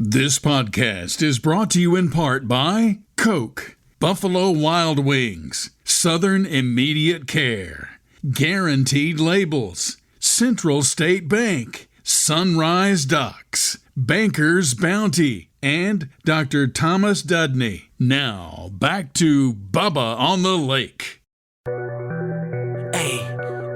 This podcast is brought to you in part by Coke, Buffalo Wild Wings, Southern Immediate Care, Guaranteed Labels, Central State Bank, Sunrise Docks, Banker's Bounty, and Dr. Thomas Dudney. Now, back to Bubba on the Lake. Hey,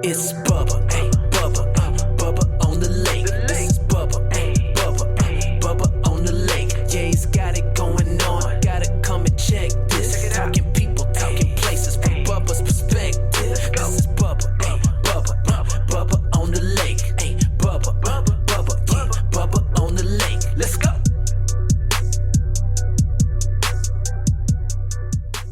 it's Bubba, hey, Bubba, Bubba on the lake. This is Bubba, hey, Bubba, Bubba on the lake. Yeah, he's got it going on, gotta come and check this. Talking people, talking places from Bubba's perspective. This is Bubba, hey, Bubba on the lake. Hey, Bubba, yeah, Bubba on the lake. Let's go.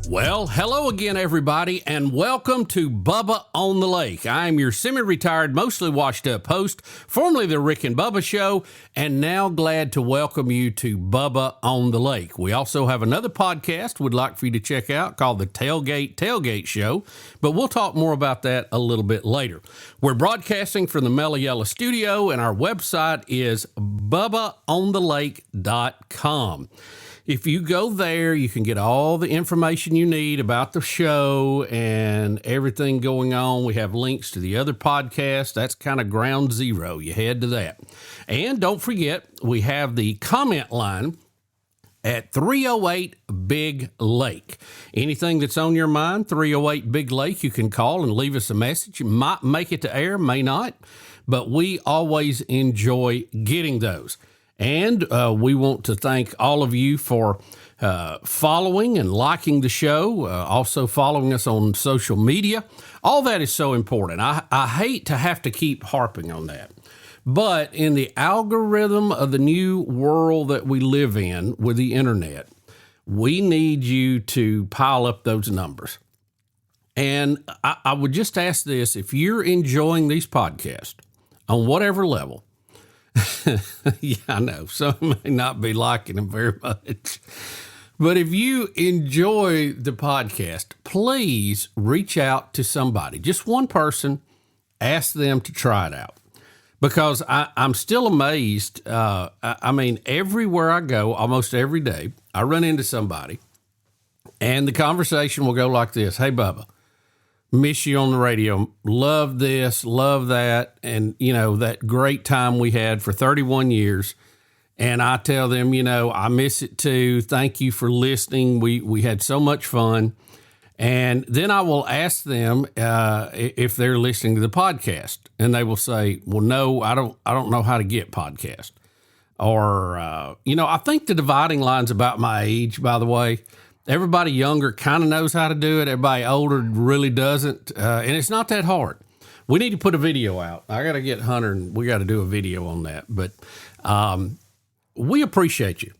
Well, hello again, everybody, and welcome to Bubba on the Lake. I'm your semi-retired, mostly washed-up host, formerly the Rick and Bubba Show, and now glad to welcome you to Bubba on the Lake. We also have another podcast we'd like for you to check out called the Tailgate Show, but we'll talk more about that a little bit later. We're broadcasting from the Mellow Yellow Studio, and our website is bubbaonthelake.com. If you go there, you can get all the information you need about the show and everything going on. We have links to the other podcasts. That's kind of ground zero. You head to that. And don't forget, we have the comment line at 308 Big Lake. Anything that's on your mind, 308 Big Lake, you can call and leave us a message. You might make it to air, may not, but we always enjoy getting those. And we want to thank all of you for following and liking the show, also following us on social media. All that is so important. I hate to have to keep harping on that. But in the algorithm of the new world that we live in with the internet, we need you to pile up those numbers. And I would just ask this, if you're enjoying these podcasts on whatever level, yeah, I know. Some may not be liking them very much. But if you enjoy the podcast, please reach out to somebody, just one person, ask them to try it out. Because I'm still amazed. I mean, everywhere I go, almost every day, I run into somebody, and the conversation will go like this. Hey, Bubba. Miss you on the radio. Love this, love that. And, you know, that great time we had for 31 years. And I tell them, you know, I miss it too. Thank you for listening. We had so much fun. And then I will ask them if they're listening to the podcast. And they will say, well, no, I don't know how to get podcast. Or, you know, I think the dividing line's about my age, by the way. Everybody younger kind of knows how to do it. Everybody older really doesn't. And it's not that hard. We need to put a video out. I got to get Hunter and we got to do a video on that. But we appreciate you.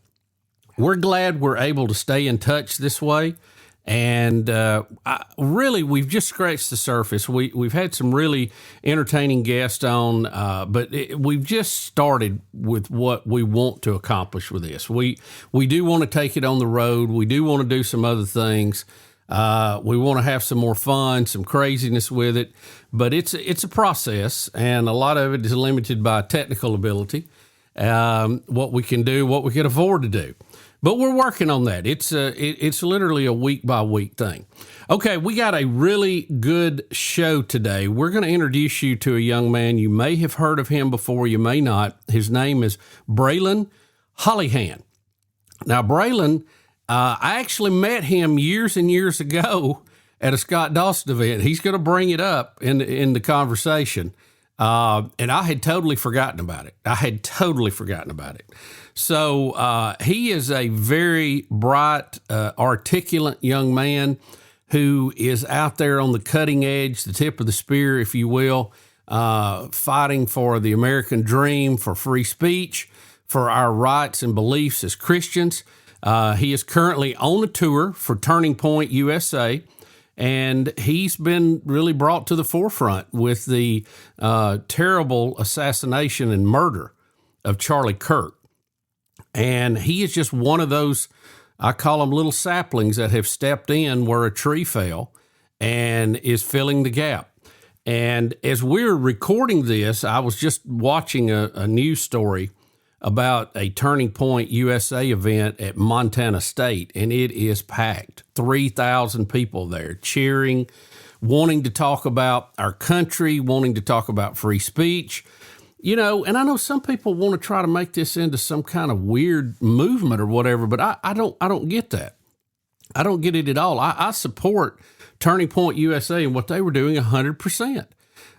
We're glad we're able to stay in touch this way. And really, we've just scratched the surface. We've had some really entertaining guests on, but we've just started with what we want to accomplish with this. We do want to take it on the road. We do want to do some other things. We want to have some more fun, some craziness with it. But it's a process, and a lot of it is limited by technical ability, what we can do, what we can afford to do. But we're working on that. It's literally a week-by-week thing. Okay, we got a really good show today. We're going to introduce you to a young man. You may have heard of him before. You may not. His name is Brilyn Hollyhand. Now, Brilyn, I actually met him years and years ago at a Scott Dawson event. He's going to bring it up in the conversation. And I had totally forgotten about it. So he is a very bright, articulate young man who is out there on the cutting edge, the tip of the spear, if you will, fighting for the American dream, for free speech, for our rights and beliefs as Christians. He is currently on a tour for Turning Point USA, and he's been really brought to the forefront with the terrible assassination and murder of Charlie Kirk. And he is just one of those, I call them little saplings that have stepped in where a tree fell and is filling the gap. And as we're recording this, I was just watching a news story about a Turning Point USA event at Montana State, and it is packed. 3,000 people there cheering, wanting to talk about our country, wanting to talk about free speech. You know, and I know some people want to try to make this into some kind of weird movement or whatever, but I don't get that. I don't get it at all. I support Turning Point USA and what they were doing 100%.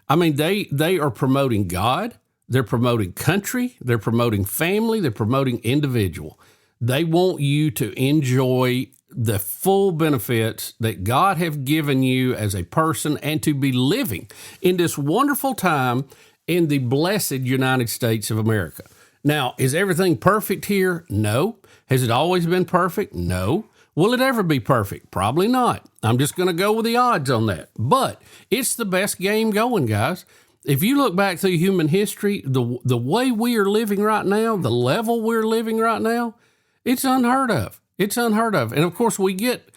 I mean, they are promoting God. They're promoting country. They're promoting family. They're promoting individual. They want you to enjoy the full benefits that God have given you as a person and to be living in this wonderful time in the blessed United States of America. Now, is everything perfect here? No. Has it always been perfect? No. Will it ever be perfect? Probably not. I'm just going to go with the odds on that. But it's the best game going, guys. If you look back through human history, the way we are living right now, the level we're living right now, it's unheard of. It's unheard of. And of course, we get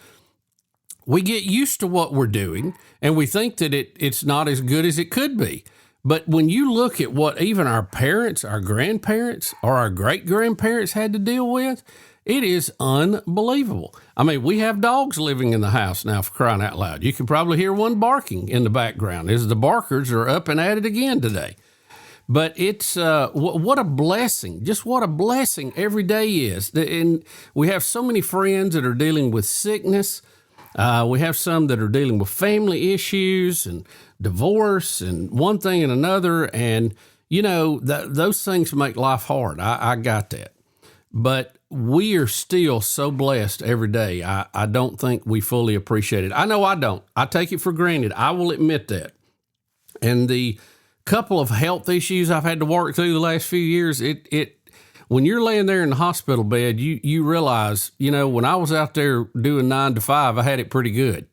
used to what we're doing, and we think that it's not as good as it could be. But when you look at what even our parents, our grandparents, or our great-grandparents had to deal with, it is unbelievable. I mean, we have dogs living in the house now, for crying out loud. You can probably hear one barking in the background as the barkers are up and at it again today. But it's what a blessing, just what a blessing every day is. And we have so many friends that are dealing with sickness. We have some that are dealing with family issues and divorce and one thing and another. And, you know, those things make life hard. I got that. But we are still so blessed every day. I don't think we fully appreciate it. I know I don't. I take it for granted. I will admit that. And the couple of health issues I've had to work through the last few years, when you're laying there in the hospital bed, you realize, you know, when I was out there doing 9 to 5, I had it pretty good.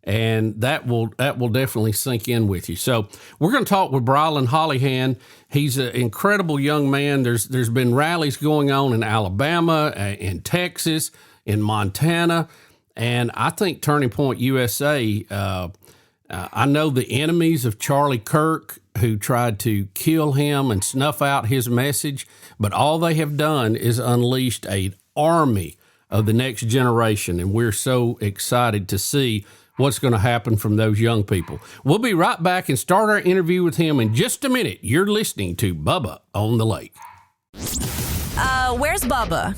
And that will definitely sink in with you. So we're going to talk with Brilyn Hollyhand. He's an incredible young man. There's been rallies going on in Alabama, in Texas, in Montana, and I think Turning Point USA. I know the enemies of Charlie Kirk who tried to kill him and snuff out his message, but all they have done is unleashed an army of the next generation, and we're so excited to see what's going to happen from those young people. We'll be right back and start our interview with him in just a minute. You're listening to Bubba on the Lake. Where's Bubba?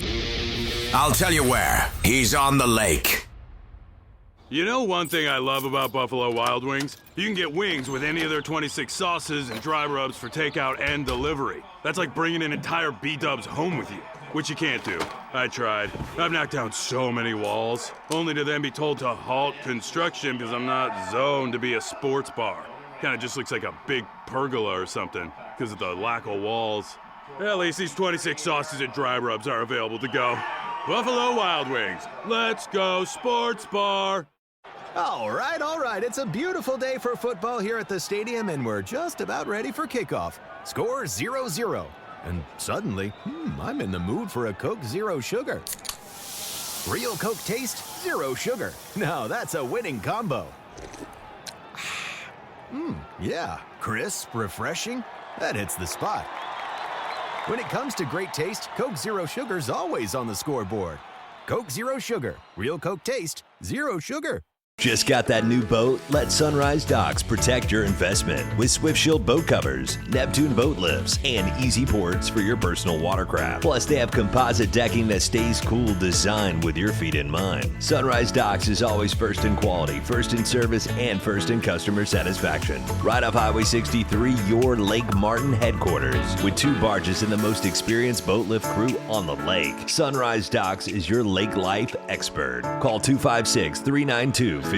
I'll tell you where. He's on the lake. You know one thing I love about Buffalo Wild Wings? You can get wings with any of their 26 sauces and dry rubs for takeout and delivery. That's like bringing an entire B-dubs home with you, which you can't do. I tried. I've knocked down so many walls, only to then be told to halt construction because I'm not zoned to be a sports bar. Kind of just looks like a big pergola or something because of the lack of walls. At least these 26 sauces and dry rubs are available to go. Buffalo Wild Wings. Let's go sports bar. All right. It's a beautiful day for football here at the stadium, and we're just about ready for kickoff. Score 0-0. And suddenly, I'm in the mood for a Coke Zero Sugar. Real Coke taste, zero sugar. Now that's a winning combo. Yeah, crisp, refreshing. That hits the spot. When it comes to great taste, Coke Zero Sugar's always on the scoreboard. Coke Zero Sugar. Real Coke taste, zero sugar. Just got that new boat? Let Sunrise Docks protect your investment with Swift Shield boat covers, Neptune boat lifts, and easy ports for your personal watercraft. Plus, they have composite decking that stays cool, designed with your feet in mind. Sunrise Docks is always first in quality, first in service, and first in customer satisfaction. Right off Highway 63, your Lake Martin headquarters, with 2 barges and the most experienced boat lift crew on the lake. Sunrise Docks is your lake life expert. Call 256-392-5200.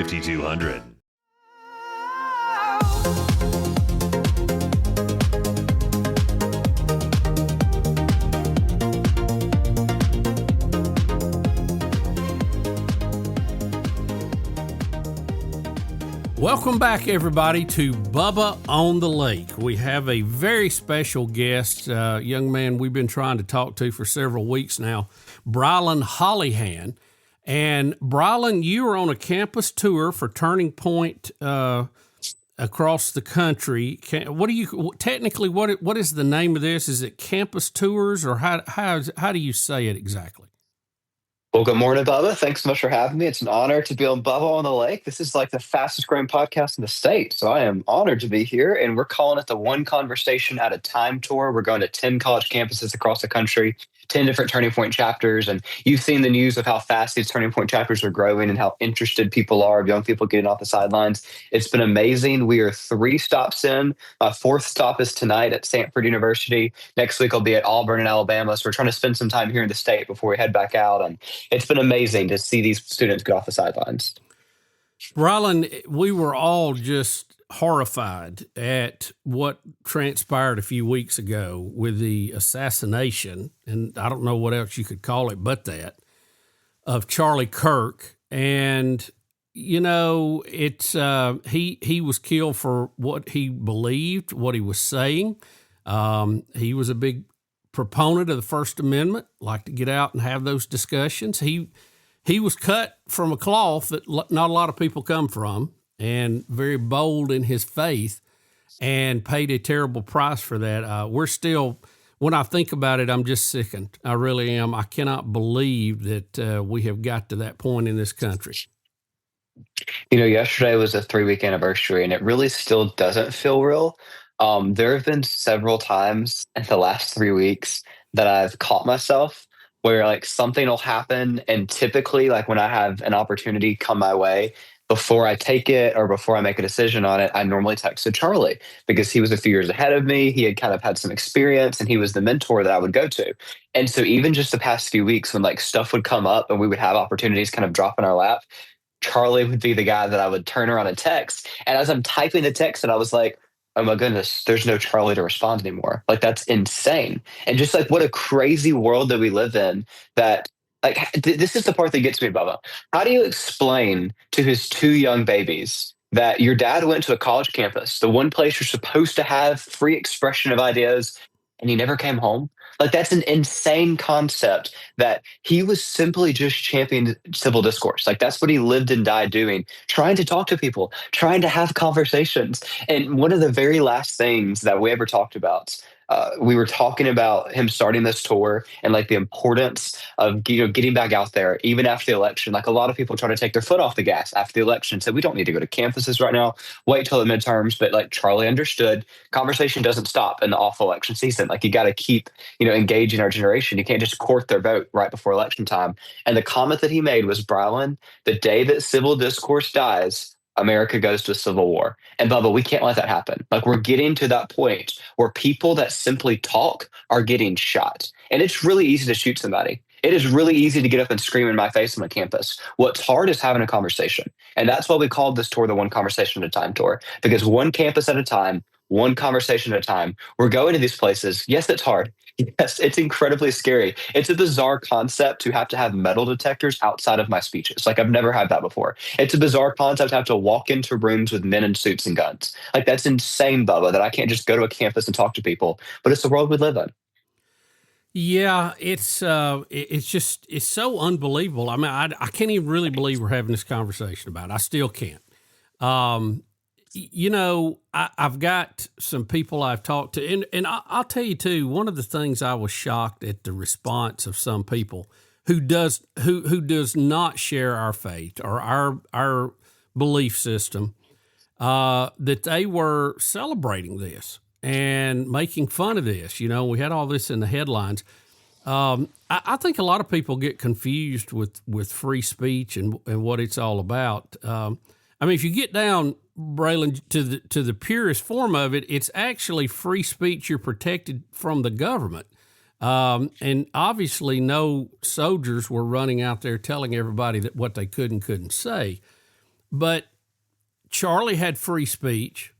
Welcome back, everybody, to Bubba on the Lake. We have a very special guest, young man we've been trying to talk to for several weeks now, Brilyn Hollyhand. And Brilyn, you are on a campus tour for Turning Point across the country. What is the name of this? Is it campus tours, or how do you say it exactly? Well, good morning, Bubba. Thanks so much for having me. It's an honor to be on Bubba on the Lake. This is like the fastest growing podcast in the state. So I am honored to be here. And we're calling it the One Conversation at a Time tour. We're going to 10 college campuses across the country, 10 different Turning Point chapters. And you've seen the news of how fast these Turning Point chapters are growing and how interested people are of young people getting off the sidelines. It's been amazing. We are 3 stops in. My 4th stop is tonight at Stanford University. Next week I'll be at Auburn in Alabama. So we're trying to spend some time here in the state before we head back out. And it's been amazing to see these students get off the sidelines. Brilyn, we were all just horrified at what transpired a few weeks ago with the assassination, and I don't know what else you could call it but that, of Charlie Kirk. And, you know, it's he was killed for what he believed, what he was saying. He was a big proponent of the First Amendment, like to get out and have those discussions. He was cut from a cloth that not a lot of people come from, and very bold in his faith, and paid a terrible price for that. We're still, when I think about it, I'm just sickened. I really am. I cannot believe that we have got to that point in this country. You know, yesterday was a 3-week anniversary, and it really still doesn't feel real. There have been several times in the last 3 weeks that I've caught myself where like something will happen. And typically like when I have an opportunity come my way, before I take it or before I make a decision on it, I normally texted Charlie because he was a few years ahead of me. He had kind of had some experience and he was the mentor that I would go to. And so even just the past few weeks when like stuff would come up and we would have opportunities kind of drop in our lap, Charlie would be the guy that I would turn around and text. And as I'm typing the text, and I was like, oh my goodness, there's no Charlie to respond anymore. Like, that's insane. And just like what a crazy world that we live in, that like this is the part that gets me, Bubba. How do you explain to his 2 young babies that your dad went to a college campus, the one place you're supposed to have free expression of ideas, and he never came home? Like, that's an insane concept that he was simply just championing civil discourse. Like, that's what he lived and died doing, trying to talk to people, trying to have conversations. And one of the very last things that we ever talked about, we were talking about him starting this tour and like the importance of, you know, getting back out there even after the election. Like, a lot of people try to take their foot off the gas after the election, said we don't need to go to campuses right now, wait till the midterms. But like Charlie understood, conversation doesn't stop in the off election season. Like, you got to keep, you know, engaging our generation. You can't just court their vote right before election time. And the comment that he made was, Brilyn, the day that civil discourse dies, America goes to a civil war. And Bubba, we can't let that happen. Like, we're getting to that point where people that simply talk are getting shot. And it's really easy to shoot somebody. It is really easy to get up and scream in my face on a campus. What's hard is having a conversation. And that's why we called this tour the One Conversation at a Time tour, because one campus at a time, one conversation at a time, we're going to these places. Yes, it's hard. Yes, it's incredibly scary. It's a bizarre concept to have metal detectors outside of my speeches. Like, I've never had that before. It's a bizarre concept to have to walk into rooms with men in suits and guns. Like, that's insane, Bubba, that I can't just go to a campus and talk to people. But it's the world we live in. Yeah, it's so unbelievable. I mean, I can't even really believe we're having this conversation about it. I still can't. You know, I've got some people I've talked to, and I'll tell you too, one of the things I was shocked at the response of some people who does not share our faith or our belief system, that they were celebrating this and making fun of this. You know, we had all this in the headlines. I think a lot of people get confused with free speech and what it's all about. I mean, if you get down, Brilyn, to the purest form of it, it's actually free speech. You're protected from the government. And obviously no soldiers were running out there telling everybody that what they could and couldn't say. But Charlie had free speech.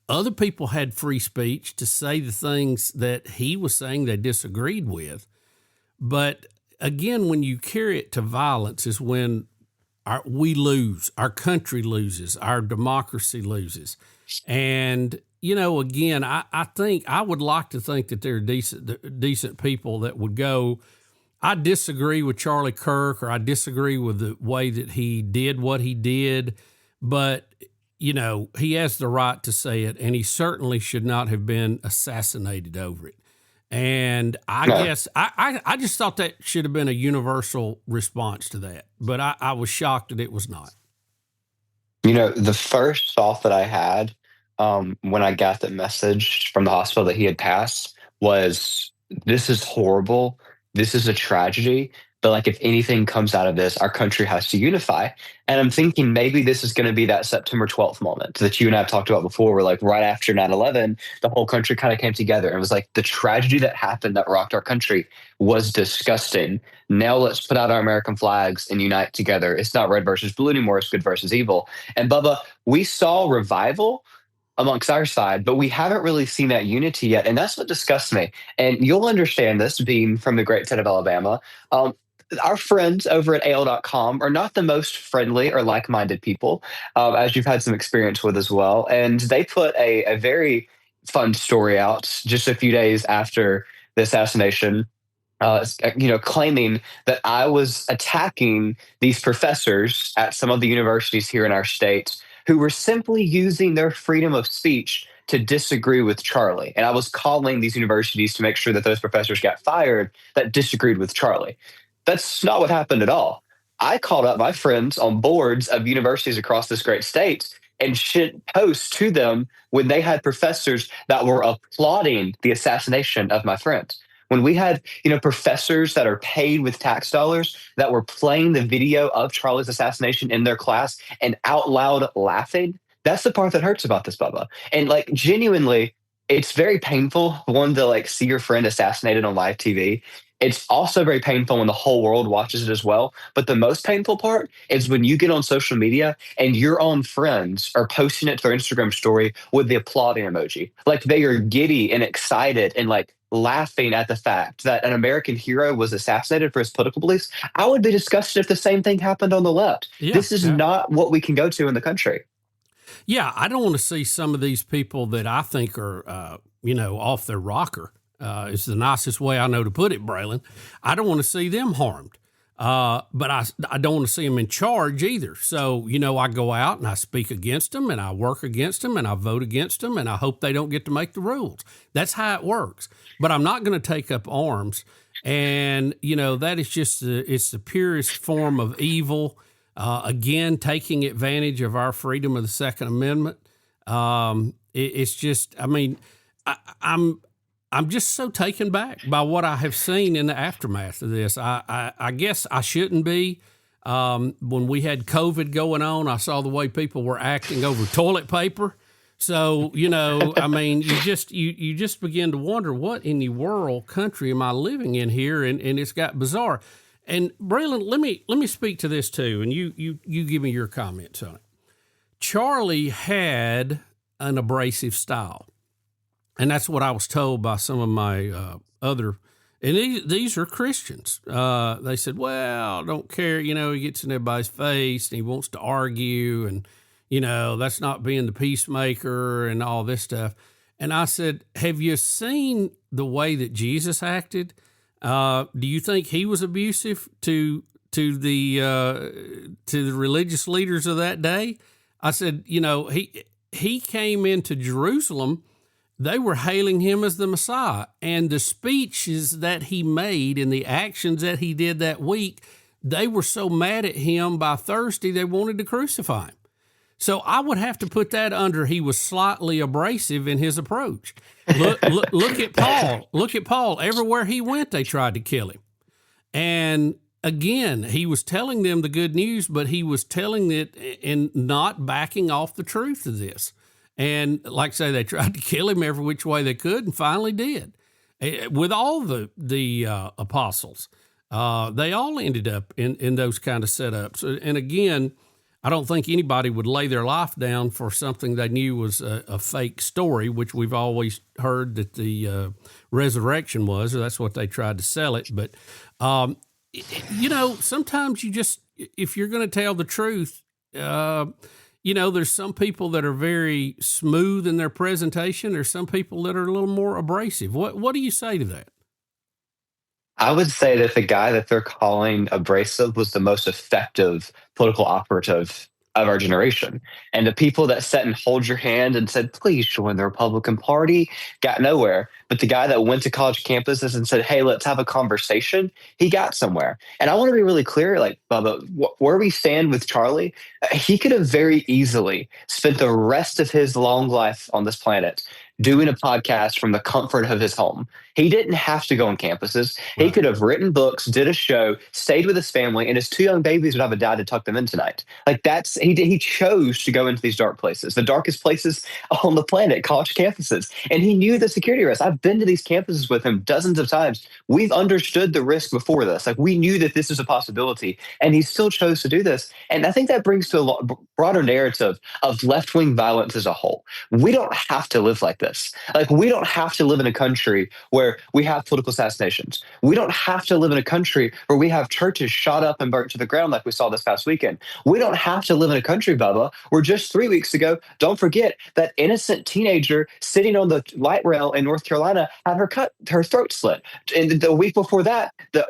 Other people had free speech to say the things that he was saying they disagreed with. But again, when you carry it to violence is when we lose, our country loses, our democracy loses. And, you know, again, I think I would like to think that there are decent people that would go, I disagree with Charlie Kirk, or I disagree with the way that he did what he did, but he has the right to say it, and he certainly should not have been assassinated over it. And I guess I just thought that should have been a universal response to that. But I was shocked that it was not. The first thought that I had when I got the message from the hospital that he had passed was, this is horrible. This is a tragedy. But like, if anything comes out of this, our country has to unify. And I'm thinking maybe this is going to be that September 12th moment that you and I have talked about before, where like right after 9/11, the whole country kind of came together and it was like, the tragedy that happened that rocked our country was disgusting. Now let's put out our American flags and unite together. It's not red versus blue anymore. It's good versus evil. And Bubba, we saw revival amongst our side, but we haven't really seen that unity yet. And that's what disgusts me. And you'll understand this, being from the great state of Alabama. Our friends over at AL.com are not the most friendly or like-minded people, as you've had some experience with as well. And they put a very fun story out just a few days after the assassination, claiming that I was attacking these professors at some of the universities here in our state who were simply using their freedom of speech to disagree with Charlie. And I was calling these universities to make sure that those professors got fired that disagreed with Charlie. That's not what happened at all. I called up my friends on boards of universities across this great state and sent posts to them when they had professors that were applauding the assassination of my friends. When we had, professors that are paid with tax dollars that were playing the video of Charlie's assassination in their class and out loud laughing, that's the part that hurts about this, Bubba. And like, genuinely, it's very painful, one, to like see your friend assassinated on live TV. It's also very painful when the whole world watches it as well. But the most painful part is when you get on social media and your own friends are posting it to their Instagram story with the applauding emoji. Like, they are giddy and excited and like laughing at the fact that an American hero was assassinated for his political beliefs. I would be disgusted if the same thing happened on the left. This is not what we can go to in the country. Yeah, I don't want to see some of these people that I think are, off their rocker. It's the nicest way I know to put it, Brilyn. I don't want to see them harmed, but I don't want to see them in charge either. So, I go out and I speak against them and I work against them and I vote against them and I hope they don't get to make the rules. That's how it works. But I'm not going to take up arms. And, that is just it's the purest form of evil. Again, taking advantage of our freedom of the Second Amendment. It's just, I'm just so taken back by what I have seen in the aftermath of this. I guess I shouldn't be. When we had COVID going on, I saw the way people were acting over toilet paper. So, you just begin to wonder, what in the world country am I living in here? And it's got bizarre. And Brilyn, let me speak to this too, and you give me your comments on it. Charlie had an abrasive style. And that's what I was told by some of my and these are Christians. They said, well, I don't care, he gets in everybody's face and he wants to argue and, that's not being the peacemaker and all this stuff. And I said, have you seen the way that Jesus acted? Do you think he was abusive to the religious leaders of that day? I said, he came into Jerusalem. They were hailing him as the Messiah, and the speeches that he made and the actions that he did that week, they were so mad at him by Thursday they wanted to crucify him. So I would have to put that under he was slightly abrasive in his approach. Look at Paul. Look at Paul. Everywhere he went, they tried to kill him. And again, he was telling them the good news, but he was telling it and not backing off the truth of this. And like I say, they tried to kill him every which way they could and finally did. With all the apostles, they all ended up in those kind of setups. And again, I don't think anybody would lay their life down for something they knew was a fake story, which we've always heard that the resurrection was, or that's what they tried to sell it. But, sometimes you just, if you're going to tell the truth, there's some people that are very smooth in their presentation. There's some people that are a little more abrasive. What do you say to that? I would say that the guy that they're calling abrasive was the most effective political operative of our generation. And the people that sat and hold your hand and said, please join the Republican Party, got nowhere. But the guy that went to college campuses and said, hey, let's have a conversation, he got somewhere. And I want to be really clear, like, Bubba, where we stand with Charlie, he could have very easily spent the rest of his long life on this planet doing a podcast from the comfort of his home. He didn't have to go on campuses. Right. He could have written books, did a show, stayed with his family, and his 2 young babies would have a dad to tuck them in tonight. Like he chose to go into these dark places, the darkest places on the planet, college campuses. And he knew the security risk. I've been to these campuses with him dozens of times. We've understood the risk before this. Like, we knew that this was a possibility, and he still chose to do this. And I think that brings to a broader narrative of left-wing violence as a whole. We don't have to live like this. Like, we don't have to live in a country where we have political assassinations. We don't have to live in a country where we have churches shot up and burnt to the ground like we saw this past weekend. We don't have to live in a country, Bubba, where just 3 weeks ago, don't forget, that innocent teenager sitting on the light rail in North Carolina had her throat slit. And the week before that, the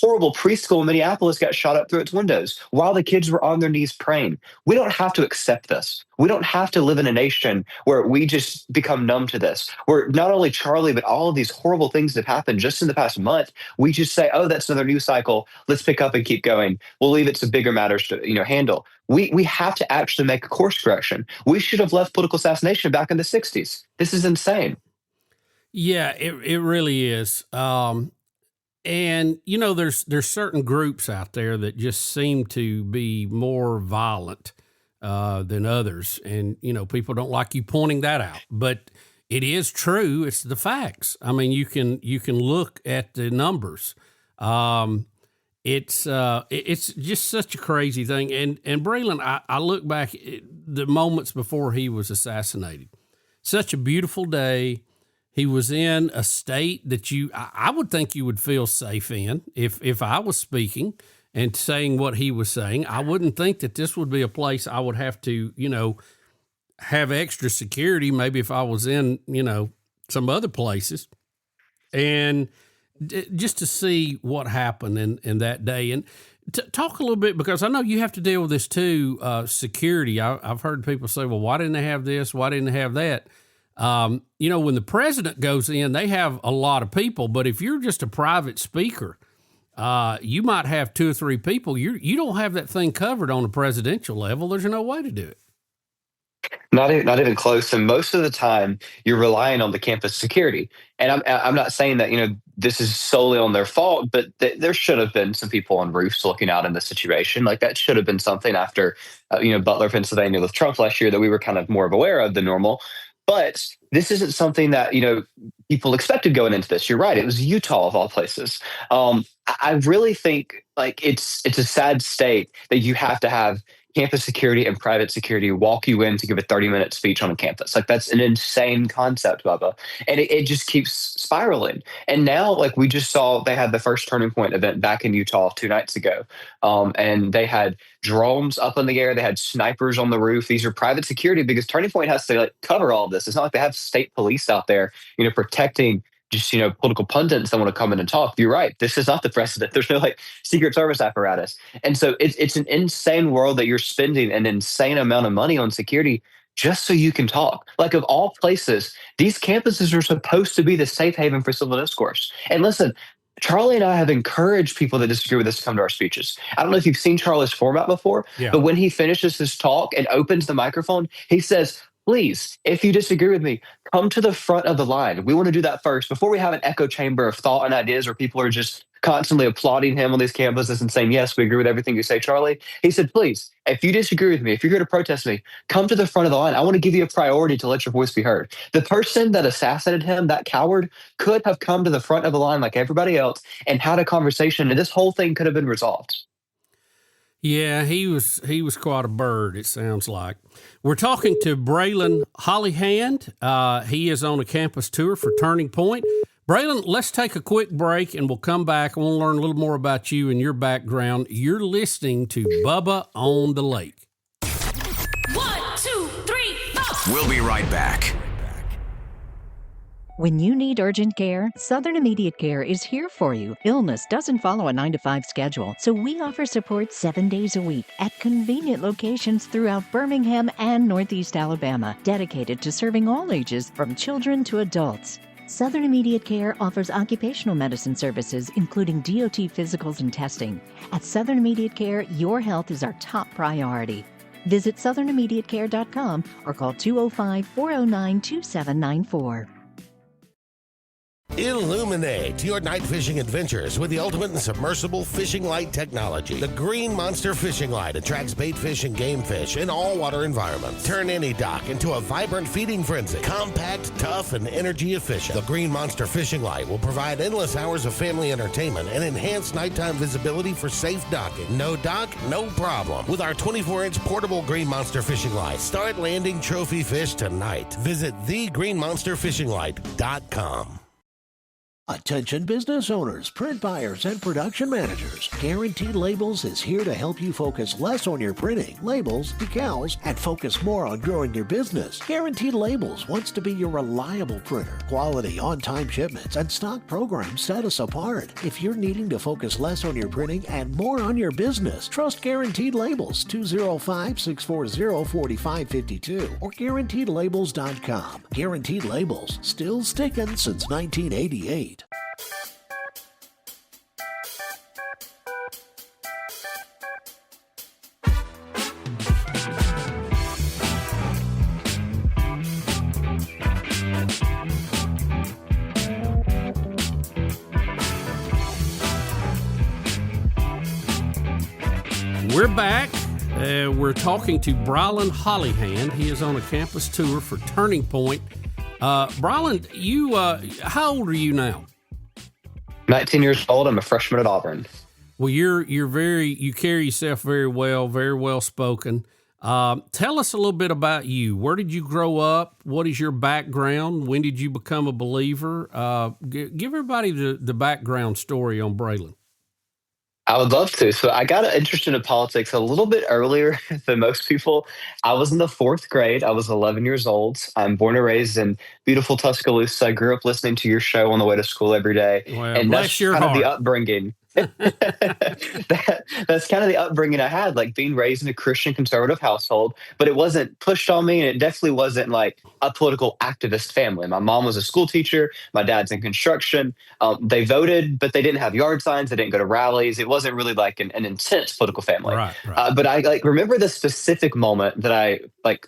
horrible preschool in Minneapolis got shot up through its windows while the kids were on their knees praying. We don't have to accept this. We don't have to live in a nation where we just become numb to this, where not only Charlie, but all of these horrible things that happened just in the past month, we just say, oh, that's another news cycle. Let's pick up and keep going. We'll leave it to bigger matters to handle. We have to actually make a course correction. We should have left political assassination back in the 60s. This is insane. Yeah, it really is. And, there's certain groups out there that just seem to be more violent than others. And, people don't like you pointing that out, but it is true. It's the facts. I mean, you can look at the numbers. It's just such a crazy thing. And Brilyn, I look back at the moments before he was assassinated. Such a beautiful day. He was in a state that I would think you would feel safe in if I was speaking and saying what he was saying. I wouldn't think that this would be a place I would have to, have extra security, maybe if I was in, some other places. And just to see what happened in that day. And talk a little bit, because I know you have to deal with this too, security. I've heard people say, well, why didn't they have this? Why didn't they have that? When the president goes in, they have a lot of people, but if you're just a private speaker, you might have 2 or 3 people. You don't have that thing covered on a presidential level. There's no way to do it. Not even close. And most of the time, you're relying on the campus security. And I'm not saying that this is solely on their fault, but there should have been some people on roofs looking out in the situation. Like, that should have been something after Butler, Pennsylvania with Trump last year that we were kind of more aware of than normal. But this isn't something that, people expected going into this. You're right. It was Utah of all places. I really think it's a sad state that you have to have campus security and private security walk you in to give a 30-minute speech on a campus. Like, that's an insane concept, Bubba. And it just keeps spiraling. And now, we just saw they had the first Turning Point event back in Utah 2 nights ago. And they had drones up in the air. They had snipers on the roof. These are private security because Turning Point has to cover all of this. It's not like they have state police out there, protecting just, political pundits that want to come in and talk. You're right. This is not the precedent. There's no Secret Service apparatus. And so it's an insane world that you're spending an insane amount of money on security just so you can talk. Of all places, these campuses are supposed to be the safe haven for civil discourse. And listen, Charlie and I have encouraged people that disagree with us to come to our speeches. I don't know if you've seen Charlie's format before, but when he finishes his talk and opens the microphone, he says, please, if you disagree with me, come to the front of the line. We want to do that first before we have an echo chamber of thought and ideas where people are just constantly applauding him on these campuses and saying, yes, we agree with everything you say, Charlie. He said, please, if you disagree with me, if you're here to protest me, come to the front of the line. I want to give you a priority to let your voice be heard. The person that assassinated him, that coward, could have come to the front of the line like everybody else and had a conversation, and this whole thing could have been resolved. Yeah, he was quite a bird, it sounds like. We're talking to Brilyn Hollyhand. He is on a campus tour for Turning Point. Brilyn, let's take a quick break and we'll come back. I want to learn a little more about you and your background. You're listening to Bubba on the Lake. 1, 2, 3, 4. We'll be right back. When you need urgent care, Southern Immediate Care is here for you. Illness doesn't follow a 9-to-5 schedule, so we offer support 7 days a week at convenient locations throughout Birmingham and Northeast Alabama, dedicated to serving all ages from children to adults. Southern Immediate Care offers occupational medicine services, including DOT physicals and testing. At Southern Immediate Care, your health is our top priority. Visit southernimmediatecare.com or call 205-409-2794. Illuminate your night fishing adventures with the ultimate in submersible fishing light technology. The Green Monster Fishing Light attracts bait fish and game fish in all water environments. Turn any dock into a vibrant feeding frenzy. Compact, tough, and energy efficient. The Green Monster Fishing Light will provide endless hours of family entertainment and enhanced nighttime visibility for safe docking. No dock, no problem. With our 24-inch portable Green Monster Fishing Light, start landing trophy fish tonight. Visit thegreenmonsterfishinglight.com. Attention business owners, print buyers, and production managers. Guaranteed Labels is here to help you focus less on your printing, labels, decals, and focus more on growing your business. Guaranteed Labels wants to be your reliable printer. Quality, on-time shipments, and stock programs set us apart. If you're needing to focus less on your printing and more on your business, trust Guaranteed Labels, 205-640-4552 or GuaranteedLabels.com. Guaranteed Labels, still sticking since 1988. We're back. We're talking to Brilyn Hollyhand. He is on a campus tour for Turning Point. Brilyn, how old are you now? 19 years old. I'm a freshman at Auburn. Well, you carry yourself very well spoken. Tell us a little bit about you. Where did you grow up? What is your background? When did you become a believer? Give everybody the background story on Brilyn. I would love to. So I got interested in politics a little bit earlier than most people. I was in the fourth grade. I was 11 years old. I'm born and raised in beautiful Tuscaloosa. I grew up listening to your show on the way to school every day. Well, and bless that's your kind heart. of the upbringing. That's kind of the upbringing I had, like being raised in a Christian conservative household, but it wasn't pushed on me, and it definitely wasn't like a political activist family. My mom was a school teacher. My dad's in construction. They voted, but they didn't have yard signs. They didn't go to rallies. It wasn't really like an intense political family. Right. But I remember the specific moment that I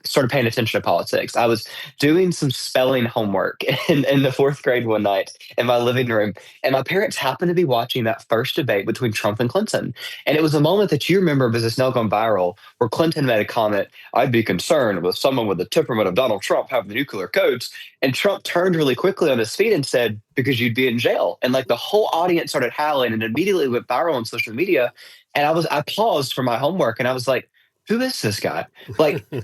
started paying attention to politics. I was doing some spelling homework in the fourth grade one night in my living room, and my parents happened to be watching that first debate between Trump and Clinton. And it was a moment that you remember because it's now gone viral, where Clinton made a comment, "I'd be concerned with someone with the temperament of Donald Trump having the nuclear codes." And Trump turned really quickly on his feet and said, "Because you'd be in jail." And the whole audience started howling and immediately went viral on social media. And I paused for my homework and I was like, who is this guy?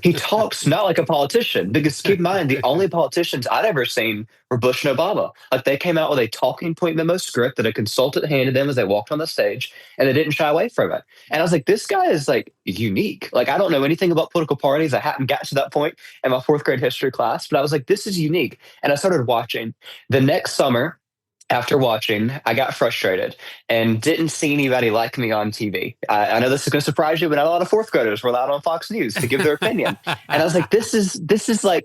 He talks not like a politician, because keep in mind, the only politicians I'd ever seen were Bush and Obama. They came out with a talking point memo script that a consultant handed them as they walked on the stage, and they didn't shy away from it. And I was like, this guy is unique. I don't know anything about political parties. I hadn't got to that point in my fourth grade history class, but I was like, this is unique. And I started watching. The next summer, after watching, I got frustrated and didn't see anybody like me on TV. I know this is going to surprise you, but not a lot of fourth graders were allowed on Fox News to give their opinion. And I was like, this is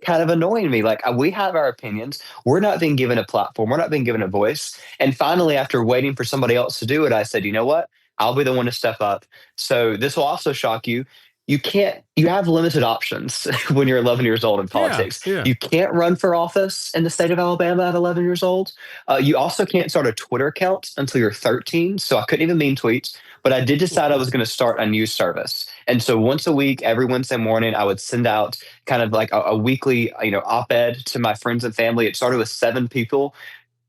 kind of annoying me. We have our opinions. We're not being given a platform. We're not being given a voice. And finally, after waiting for somebody else to do it, I said, you know what? I'll be the one to step up. So this will also shock you. You have limited options when you're 11 years old in politics. Yeah. You can't run for office in the state of Alabama at 11 years old. You also can't start a Twitter account until you're 13. So I couldn't even mean tweets, but I did decide I was going to start a news service. And so once a week, every Wednesday morning, I would send out kind of a weekly, op-ed to my friends and family. It started with 7 people.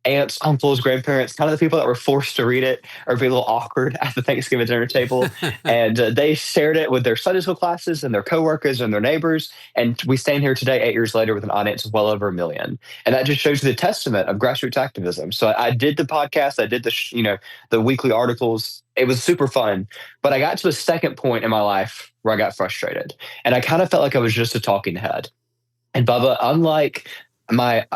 Aunts, uncles, grandparents, kind of the people that were forced to read it or be a little awkward at the Thanksgiving dinner table. And they shared it with their Sunday school classes and their coworkers and their neighbors. And we stand here today, 8 years later, with an audience of well over 1 million. And that just shows you the testament of grassroots activism. So I did the podcast. I did the weekly articles. It was super fun. But I got to a second point in my life where I got frustrated. And I kind of felt like I was just a talking head. And Bubba, unlike my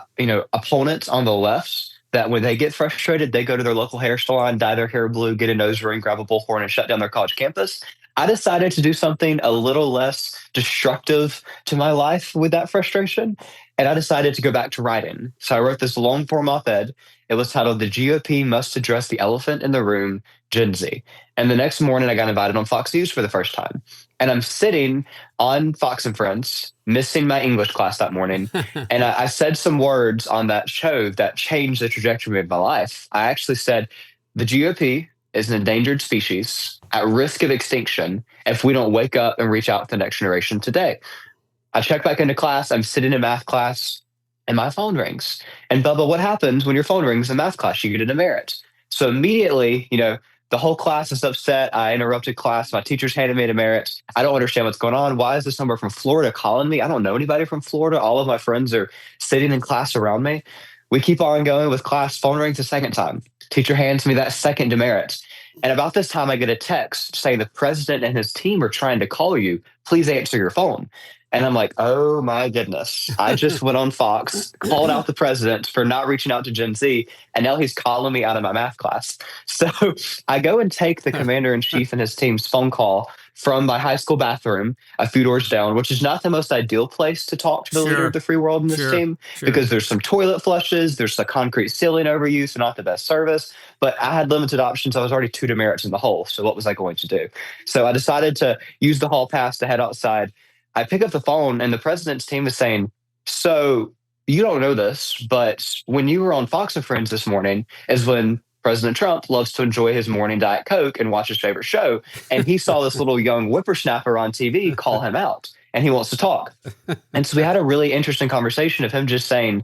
opponents on the left, that when they get frustrated, they go to their local hair salon, dye their hair blue, get a nose ring, grab a bullhorn, and shut down their college campus. I decided to do something a little less destructive to my life with that frustration, and I decided to go back to writing. So I wrote this long form op-ed. It was titled "The GOP Must Address the Elephant in the Room, Gen Z." And the next morning, I got invited on Fox News for the first time. And I'm sitting on Fox and Friends, missing my English class that morning. And I said some words on that show that changed the trajectory of my life. I actually said, the GOP is an endangered species at risk of extinction if we don't wake up and reach out to the next generation today. I check back into class. I'm sitting in math class and my phone rings. And Bubba, what happens when your phone rings in math class? You get a demerit. So immediately, the whole class is upset. I interrupted class. My teacher's handed me a demerit. I don't understand what's going on. Why is this number from Florida calling me? I don't know anybody from Florida. All of my friends are sitting in class around me. We keep on going with class. Phone rings a second time. Teacher hands me that second demerit. And about this time, I get a text saying the president and his team are trying to call you. Please answer your phone. And I'm like, oh my goodness. I just went on Fox, called out the president for not reaching out to Gen Z, and now he's calling me out of my math class. So I go and take the commander-in-chief and his team's phone call from my high school bathroom a few doors down, which is not the most ideal place to talk to the leader of the free world in this team, because there's some toilet flushes, there's the concrete ceiling overuse, so not the best service. But I had limited options. I was already 2 demerits in the hole. So what was I going to do? So I decided to use the hall pass to head outside. I pick up the phone and the president's team is saying, so you don't know this, but when you were on Fox and Friends this morning is when President Trump loves to enjoy his morning Diet Coke and watch his favorite show. And he saw this little young whippersnapper on TV call him out and he wants to talk. And so we had a really interesting conversation of him just saying,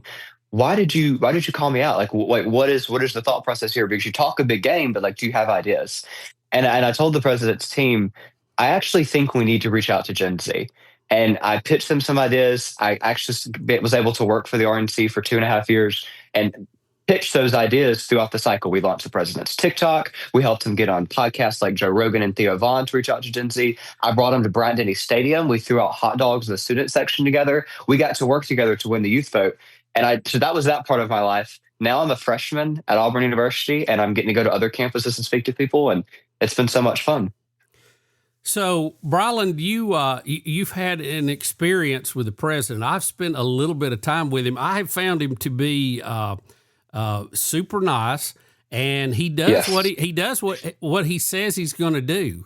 why did you call me out? Like, what is the thought process here? Because you talk a big game, but do you have ideas? And I told the president's team, I actually think we need to reach out to Gen Z. And I pitched them some ideas. I actually was able to work for the RNC for 2.5 years and pitch those ideas throughout the cycle. We launched the president's TikTok. We helped him get on podcasts like Joe Rogan and Theo Vaughn to reach out to Gen Z. I brought him to Bryant Denny Stadium. We threw out hot dogs in the student section together. We got to work together to win the youth vote. So that was that part of my life. Now I'm a freshman at Auburn University, and I'm getting to go to other campuses and speak to people, and it's been so much fun. So, Brilyn, you've had an experience with the president. I've spent a little bit of time with him. I have found him to be super nice, and he does what he says he's going to do.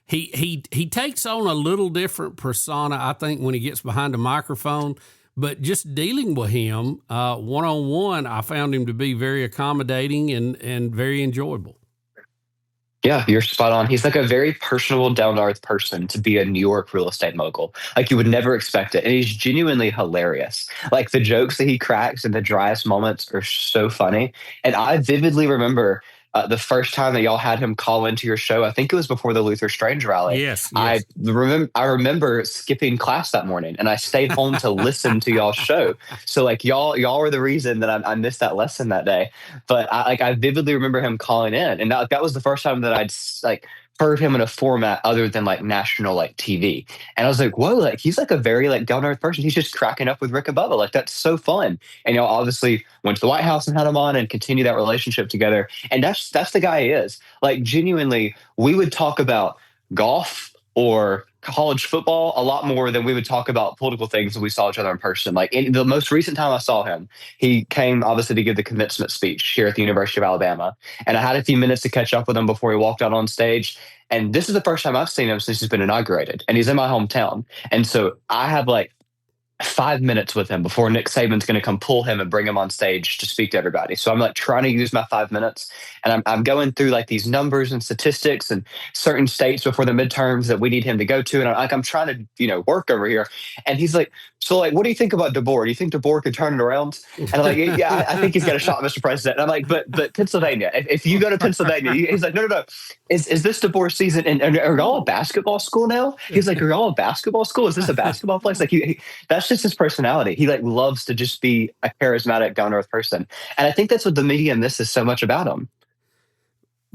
He takes on a little different persona, I think, when he gets behind a microphone. But just dealing with him one-on-one, I found him to be very accommodating and very enjoyable. Yeah, you're spot on. He's like a very personable, down-to-earth person to be a New York real estate mogul. You would never expect it. And he's genuinely hilarious. The jokes that he cracks in the driest moments are so funny. And I vividly remember the first time that y'all had him call into your show. I think it was before the Luther Strange rally. Yes. I remember skipping class that morning, and I stayed home to listen to y'all's show. So y'all were the reason that I missed that lesson that day. But I vividly remember him calling in, and that was the first time that I'd heard him in a format other than national TV. And I was like, whoa, he's a very down to earth person. He's just cracking up with Rick and Bubba. That's so fun. And y'all obviously went to the White House and had him on and continued that relationship together. And that's the guy he is. Genuinely, we would talk about golf or college football a lot more than we would talk about political things when we saw each other in person. In the most recent time I saw him, he came obviously to give the commencement speech here at the University of Alabama. And I had a few minutes to catch up with him before he walked out on stage. And this is the first time I've seen him since he's been inaugurated. And he's in my hometown. And so I have 5 minutes with him before Nick Saban's going to come pull him and bring him on stage to speak to everybody. So I'm trying to use my 5 minutes, and I'm going through these numbers and statistics and certain states before the midterms that we need him to go to. And I'm trying to, work over here. And he's like, so what do you think about DeBoer? Do you think DeBoer could turn it around? And I'm like, yeah, I think he's got a shot, Mr. President. And I'm like, but Pennsylvania, if you go to Pennsylvania, he's like, no. Is this DeBoer season? And are y'all a basketball school now? He's like, are y'all a basketball school? Is this a basketball place? That's just his personality. He loves to just be a charismatic, down-to-earth person. And I think that's what the media misses so much about him.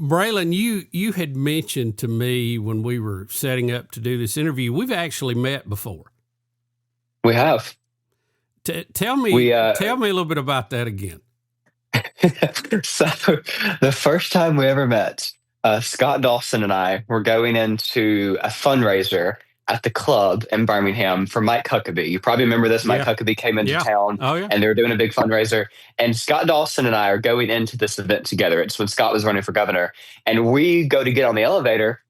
Brilyn, you had mentioned to me when we were setting up to do this interview, we've actually met before. We have. Tell me a little bit about that again. So the first time we ever met, Scott Dawson and I were going into a fundraiser at the club in Birmingham for Mike Huckabee. You probably remember this. Mike Huckabee came into town and they were doing a big fundraiser. And Scott Dawson and I are going into this event together. It's when Scott was running for governor. And we go to get on the elevator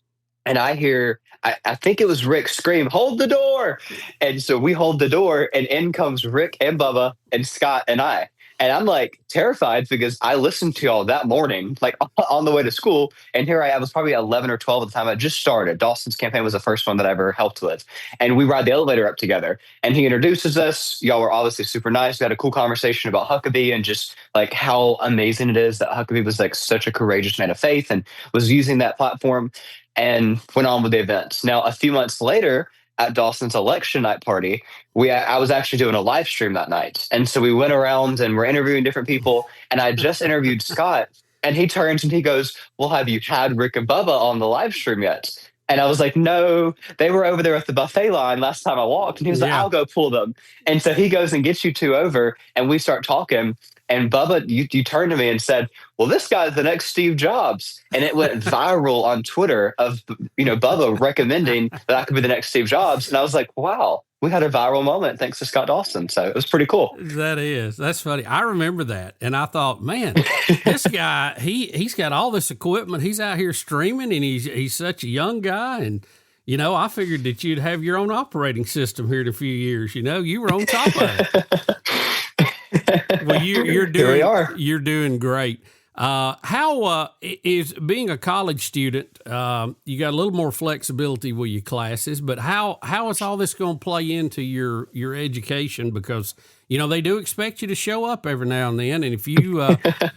and I hear, I think it was Rick scream, "Hold the door." And so we hold the door and in comes Rick and Bubba and Scott and I. And I'm like terrified because I listened to y'all that morning, like on the way to school. And here I was probably 11 or 12 at the time. I just started. Dawson's campaign was the first one that I ever helped with. And we ride the elevator up together and he introduces us. Y'all were obviously super nice. We had a cool conversation about Huckabee and just like how amazing it is that Huckabee was like such a courageous man of faith and was using that platform and went on with the events. Now, a few months later, at Dawson's election night party, I was actually doing a live stream that night. And so we went around and we're interviewing different people. And I just interviewed Scott and he turns and he goes, "Well, have you had Rick and Bubba on the live stream yet?" And I was like, "No, they were over there at the buffet line last time I walked." And he was like, "I'll go pull them." And so he goes and gets you two over and we start talking. And Bubba, you turned to me and said, "Well, this guy's the next Steve Jobs." And it went viral on Twitter of, Bubba recommending that I could be the next Steve Jobs. And I was like, wow, we had a viral moment thanks to Scott Dawson. So it was pretty cool. That's funny. I remember that. And I thought, man, this guy, he's got all this equipment. He's out here streaming and he's such a young guy. And, I figured that you'd have your own operating system here in a few years. You were on top of it. Well, you're doing great. How is being a college student? You got a little more flexibility with your classes, but how is all this going to play into your education? Because they do expect you to show up every now and then, and if you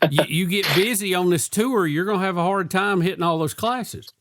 you get busy on this tour, you're going to have a hard time hitting all those classes.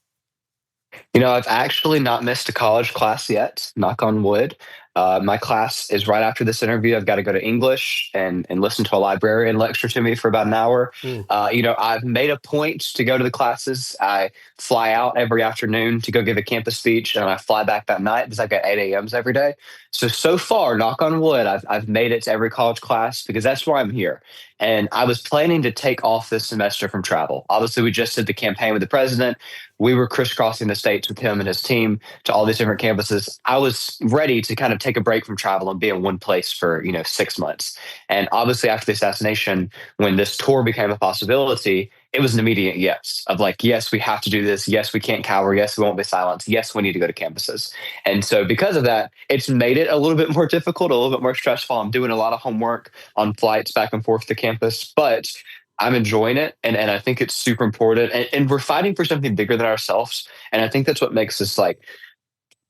I've actually not missed a college class yet, knock on wood. My class is right after this interview. I've got to go to English and listen to a librarian lecture to me for about an hour. I've made a point to go to the classes. I fly out every afternoon to go give a campus speech, and I fly back that night because I got 8 a.m.s every day. So far, knock on wood, I've made it to every college class because that's why I'm here. And I was planning to take off this semester from travel. Obviously, we just did the campaign with the president. We were crisscrossing the states with him and his team to all these different campuses. I was ready to kind of take a break from travel and be in one place for 6 months. And obviously, after the assassination, when this tour became a possibility, it was an immediate yes of like, yes, we have to do this. Yes, we can't cower. Yes, we won't be silenced. Yes, we need to go to campuses. And so because of that, it's made it a little bit more difficult, a little bit more stressful. I'm doing a lot of homework on flights back and forth to campus, but I'm enjoying it. And I think it's super important. And we're fighting for something bigger than ourselves. And I think that's what makes this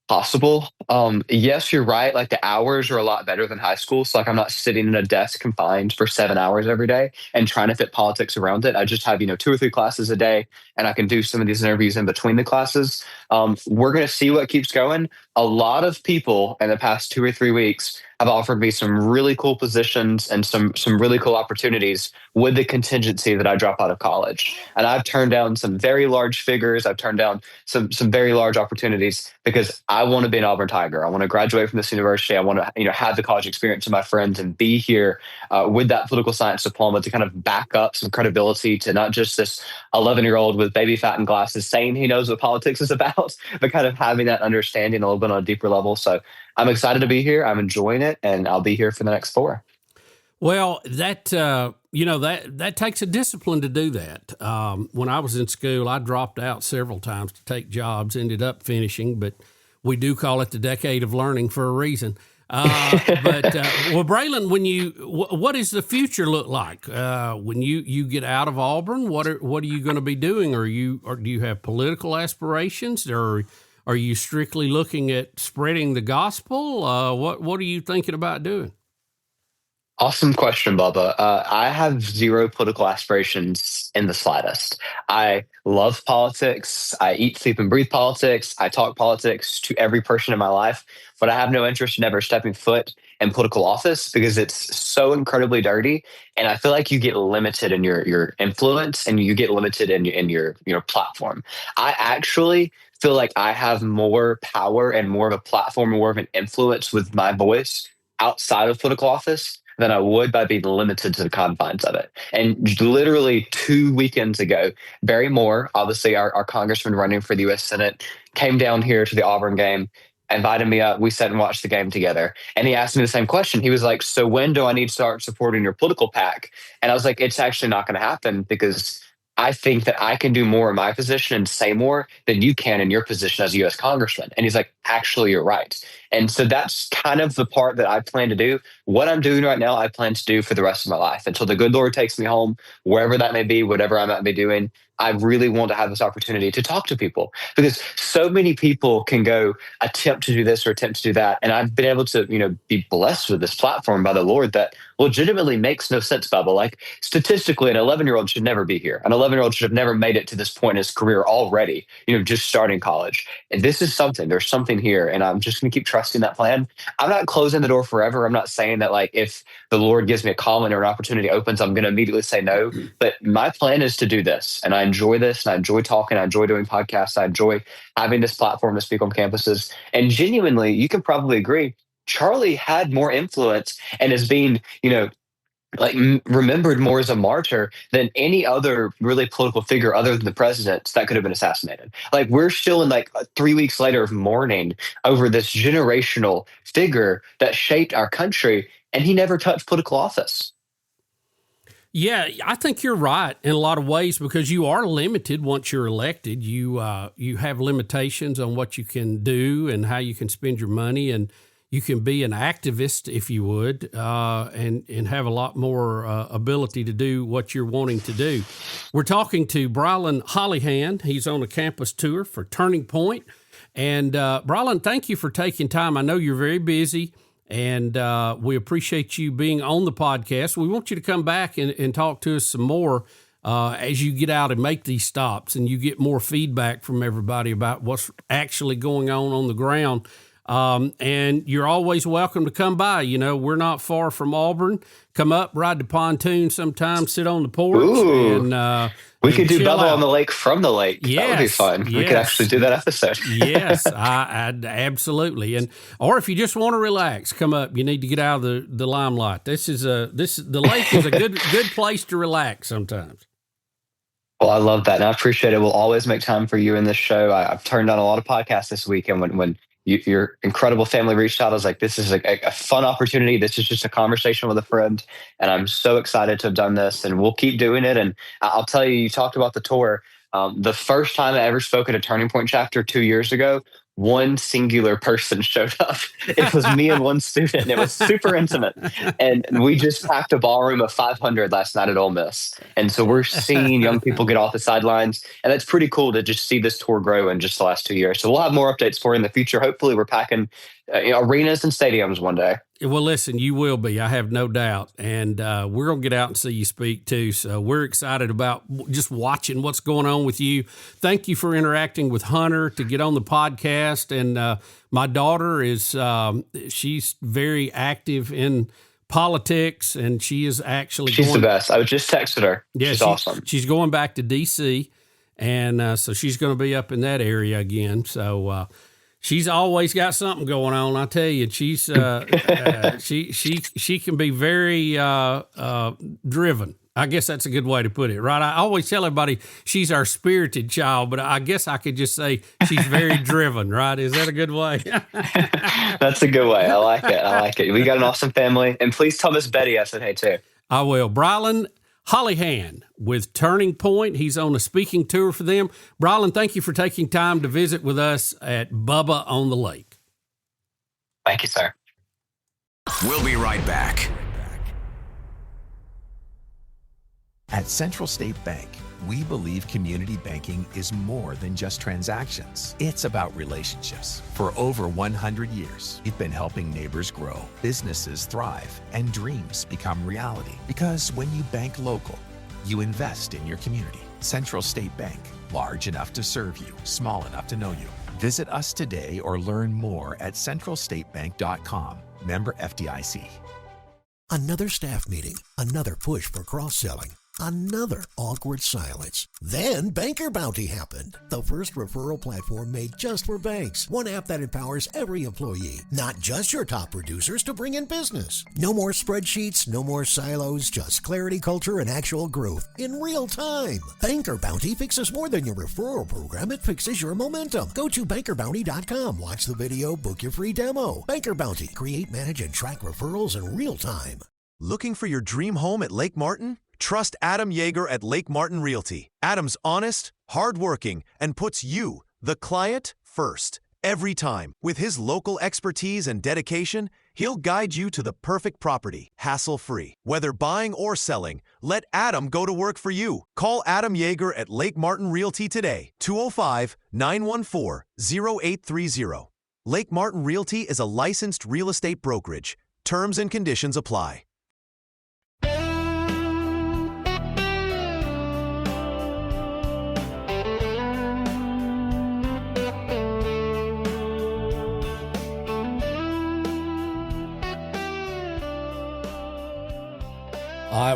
possible. Yes, you're right. Like the hours are a lot better than high school. So I'm not sitting in a desk confined for 7 hours every day and trying to fit politics around it. I just have, 2 or 3 classes a day and I can do some of these interviews in between the classes. We're going to see what keeps going. A lot of people in the past 2 or 3 weeks have offered me some really cool positions and some really cool opportunities with the contingency that I drop out of college. And I've turned down some very large figures. I've turned down some very large opportunities because I want to be an Auburn Tiger. I want to graduate from this university. I want to have the college experience of my friends and be here with that political science diploma to kind of back up some credibility to not just this 11-year-old with baby fat and glasses saying he knows what politics is about, but kind of having that understanding a little bit on a deeper level. So I'm excited to be here. I'm enjoying it, and I'll be here for the next 4. Well, that that takes a discipline to do that. When I was in school, I dropped out several times to take jobs, ended up finishing, but we do call it the decade of learning for a reason. Well, Brilyn, what does the future look like when you get out of Auburn? What are you going to be doing? Or do you have political aspirations, or are you strictly looking at spreading the gospel? What are you thinking about doing? Awesome question, Bubba. I have zero political aspirations in the slightest. I love politics. I eat, sleep, and breathe politics. I talk politics to every person in my life, but I have no interest in ever stepping foot in political office because it's so incredibly dirty. And I feel like you get limited in your influence and you get limited in your platform. I actually feel like I have more power and more of a platform, more of an influence with my voice outside of political office than I would by being limited to the confines of it. And literally 2 weekends ago, Barry Moore, obviously our congressman running for the U.S. Senate, came down here to the Auburn game, invited me up. We sat and watched the game together. And he asked me the same question. He was like, so when do I need to start supporting your political PAC? And I was like, it's actually not going to happen because I think that I can do more in my position and say more than you can in your position as a U.S. congressman. And he's like, actually, you're right. And so that's kind of the part that I plan to do. What I'm doing right now, I plan to do for the rest of my life until the good Lord takes me home, wherever that may be, whatever I might be doing. I really want to have this opportunity to talk to people because so many people can go attempt to do this or attempt to do that. And I've been able to, be blessed with this platform by the Lord that legitimately makes no sense, Bubba. Like statistically, an 11-year-old should never be here. An 11-year-old should have never made it to this point in his career already, just starting college. And this is something, there's something here. And I'm just going to keep trusting that plan. I'm not closing the door forever. I'm not saying that like if the Lord gives me a calling or an opportunity opens, I'm going to immediately say no. But my plan is to do this. And I enjoy this and I enjoy talking. I enjoy doing podcasts. I enjoy having this platform to speak on campuses. And genuinely, you can probably agree, Charlie had more influence and is being, remembered more as a martyr than any other really political figure other than the president that could have been assassinated. Like we're still in 3 weeks later of mourning over this generational figure that shaped our country, and he never touched political office. Yeah, I think you're right in a lot of ways because you are limited once you're elected. You have limitations on what you can do and how you can spend your money, and you can be an activist if you would, and have a lot more ability to do what you're wanting to do. We're talking to Brilyn Hollyhand. He's on a campus tour for Turning Point. And Brilyn, thank you for taking time. I know you're very busy. And we appreciate you being on the podcast. We want you to come back and talk to us some more as you get out and make these stops and you get more feedback from everybody about what's actually going on the ground. And you're always welcome to come by. We're not far from Auburn. Come up, ride the pontoon sometime, sit on the porch. Ooh. And we could do Bubba on the lake from the lake. Yes, that would be fun. Yes. We could actually do that episode. Yes, I absolutely. Or if you just want to relax, come up. You need to get out of the limelight. The lake is a good place to relax sometimes. Well, I love that, and I appreciate it. We'll always make time for you in this show. I've turned on a lot of podcasts this week, and when your incredible family reached out, I was like, this is a fun opportunity. This is just a conversation with a friend. And I'm so excited to have done this, and we'll keep doing it. And I'll tell you, you talked about the tour. The first time I ever spoke at a Turning Point chapter 2 years ago, one singular person showed up. It was me and one student, and it was super intimate. And we just packed a ballroom of 500 last night at Ole Miss. And so we're seeing young people get off the sidelines, and it's pretty cool to just see this tour grow in just the last 2 years. So we'll have more updates for you in the future. Hopefully we're packing arenas and stadiums one day. Well, listen, you will be. I have no doubt. And we're going to get out and see you speak, too. So we're excited about just watching what's going on with you. Thank you for interacting with Hunter to get on the podcast. And my daughter she's very active in politics, and she is actually She's the best. I just texted her. Yeah, she's awesome. She's going back to D.C., and so she's going to be up in that area again. So she's always got something going on. I tell you, she's she can be very driven. I guess that's a good way to put it, right? I always tell everybody she's our spirited child, but I guess I could just say she's very driven, right? Is that a good way? That's a good way. I like it. We got an awesome family. And please tell Miss Betty I said hey, too. I will. Brilyn Hollyhand with Turning Point. He's on a speaking tour for them. Brilyn, thank you for taking time to visit with us at Bubba on the Lake. Thank you, sir. We'll be right back. At Central State Bank, we believe community banking is more than just transactions. It's about relationships. For over 100 years, we've been helping neighbors grow, businesses thrive, and dreams become reality. Because when you bank local, you invest in your community. Central State Bank, large enough to serve you, small enough to know you. Visit us today or learn more at centralstatebank.com. Member FDIC. Another staff meeting, another push for cross-selling. Another awkward silence. Then Banker Bounty happened. The first referral platform made just for banks. One app that empowers every employee, not just your top producers, to bring in business. No more spreadsheets, no more silos, just clarity, culture, and actual growth in real time. Banker Bounty fixes more than your referral program. It fixes your momentum. Go to bankerbounty.com. Watch the video. Book your free demo. Banker Bounty. Create, manage, and track referrals in real time. Looking for your dream home at Lake Martin? Trust Adam Yeager at Lake Martin Realty. Adam's honest, hardworking, and puts you, the client, first. Every time. With his local expertise and dedication, he'll guide you to the perfect property, hassle-free. Whether buying or selling, let Adam go to work for you. Call Adam Yeager at Lake Martin Realty today, 205-914-0830. Lake Martin Realty is a licensed real estate brokerage. Terms and conditions apply.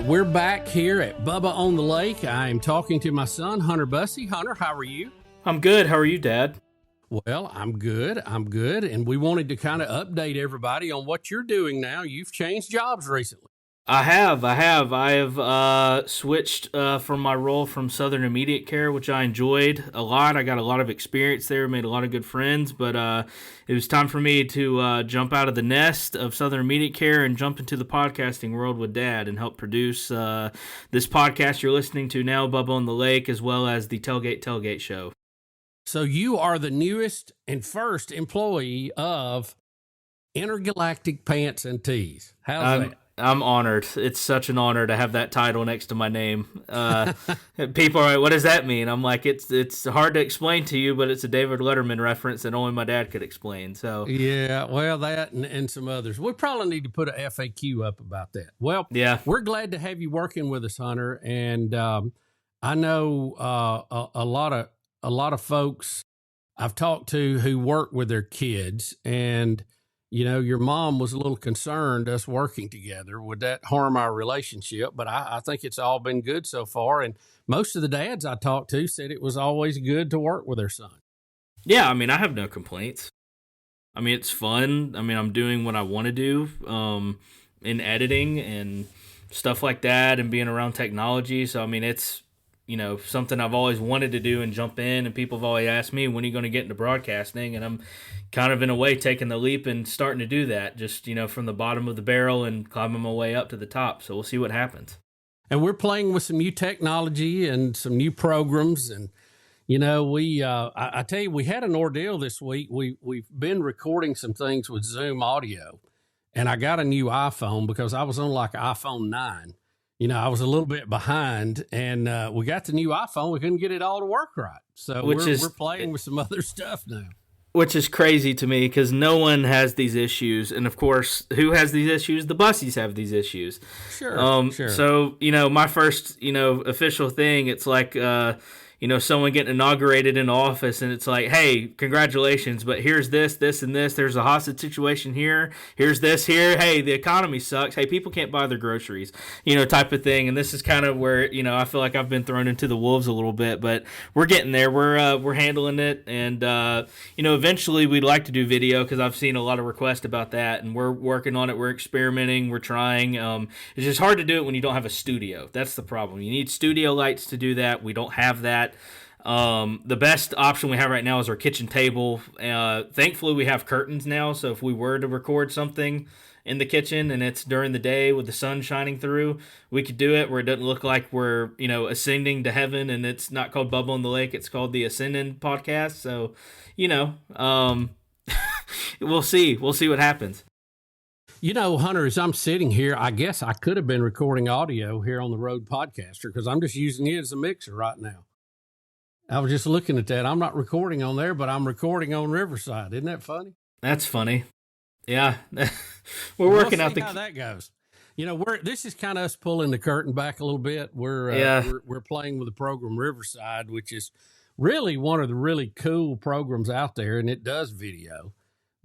We're back here at Bubba on the Lake. I'm talking to my son, Hunter Bussey. Hunter, how are you? I'm good. How are you, Dad? Well, I'm good. And we wanted to kind of update everybody on what you're doing now. You've changed jobs recently. I have switched from my role from Southern Immediate Care, which I enjoyed a lot. I got a lot of experience there, made a lot of good friends, but it was time for me to jump out of the nest of Southern Immediate Care and jump into the podcasting world with Dad and help produce this podcast you're listening to now, Bubba on the Lake, as well as the Tailgate Show. So you are the newest and first employee of Intergalactic Pants and Tees. How's that? I'm honored. It's such an honor to have that title next to my name. People are like, what does that mean? I'm like, it's hard to explain to you, but it's a David Letterman reference that only my dad could explain. So yeah, well, that and some others. We probably need to put a FAQ up about that. Well, yeah, we're glad to have you working with us, Hunter. And I know a lot of folks I've talked to who work with their kids, and you know, your mom was a little concerned us working together. Would that harm our relationship? But I think it's all been good so far. And most of the dads I talked to said it was always good to work with their son. Yeah, I mean, I have no complaints. I mean, it's fun. I mean, I'm doing what I want to do in editing and stuff like that and being around technology. So, I mean, it's, you know, something I've always wanted to do and jump in. And people have always asked me, when are you going to get into broadcasting? And I'm kind of, in a way, taking the leap and starting to do that, just, you know, from the bottom of the barrel and climbing my way up to the top. So we'll see what happens. And we're playing with some new technology and some new programs. And, you know, I tell you, we had an ordeal this week. We've been recording some things with Zoom audio. And I got a new iPhone because I was on like iPhone 9. You know, I was a little bit behind, and we got the new iPhone. We couldn't get it all to work right. So we're playing with some other stuff now. Which is crazy to me because no one has these issues. And, of course, who has these issues? The Bussies have these issues. Sure. So, you know, my first, you know, official thing, it's like, you know, someone getting inaugurated in office, and it's like, hey, congratulations, but here's this, and this. There's a hostage situation here. Here's this here. Hey, the economy sucks. Hey, people can't buy their groceries, you know, type of thing. And this is kind of where, you know, I feel like I've been thrown into the wolves a little bit, but we're getting there. We're handling it. And, you know, eventually we'd like to do video because I've seen a lot of requests about that, and we're working on it. We're experimenting. We're trying. It's just hard to do it when you don't have a studio. That's the problem. You need studio lights to do that. We don't have that. The best option we have right now is our kitchen table. Thankfully, we have curtains now, so if we were to record something in the kitchen and it's during the day with the sun shining through, we could do it where it doesn't look like we're, you know, ascending to heaven, and it's not called Bubba on the Lake. It's called the Ascending Podcast. So, you know, we'll see. We'll see what happens. You know, Hunter, as I'm sitting here, I guess I could have been recording audio here on the Road Podcaster because I'm just using it as a mixer right now. I was just looking at that. I'm not recording on there, but I'm recording on Riverside. Isn't that funny? That's funny. Yeah. We're working out how that goes. You know, this is kind of us pulling the curtain back a little bit. We're playing with the program Riverside, which is really one of the really cool programs out there, and it does video.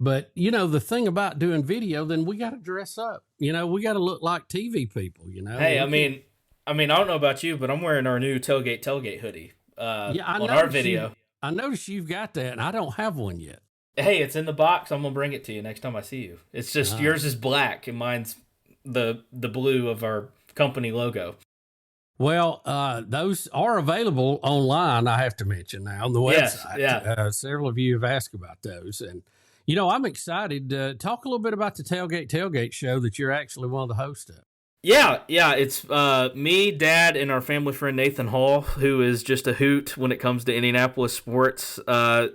But, you know, the thing about doing video, then we got to dress up. You know, we got to look like TV people, you know. Hey, I mean, I mean, I don't know about you, but I'm wearing our new tailgate hoodie Yeah, on our video. I noticed you've got that, and I don't have one yet. Hey, it's in the box. I'm gonna bring it to you next time I see you. It's just yours is black and mine's the blue of our company logo. Well, those are available online, I have to mention now on the website. Yes, yeah. Several of you have asked about those. And, you know, I'm excited to talk a little bit about the Tailgate show that you're actually one of the hosts of. Yeah. It's me, Dad, and our family friend Nathan Hall, who is just a hoot when it comes to Indianapolis sports. A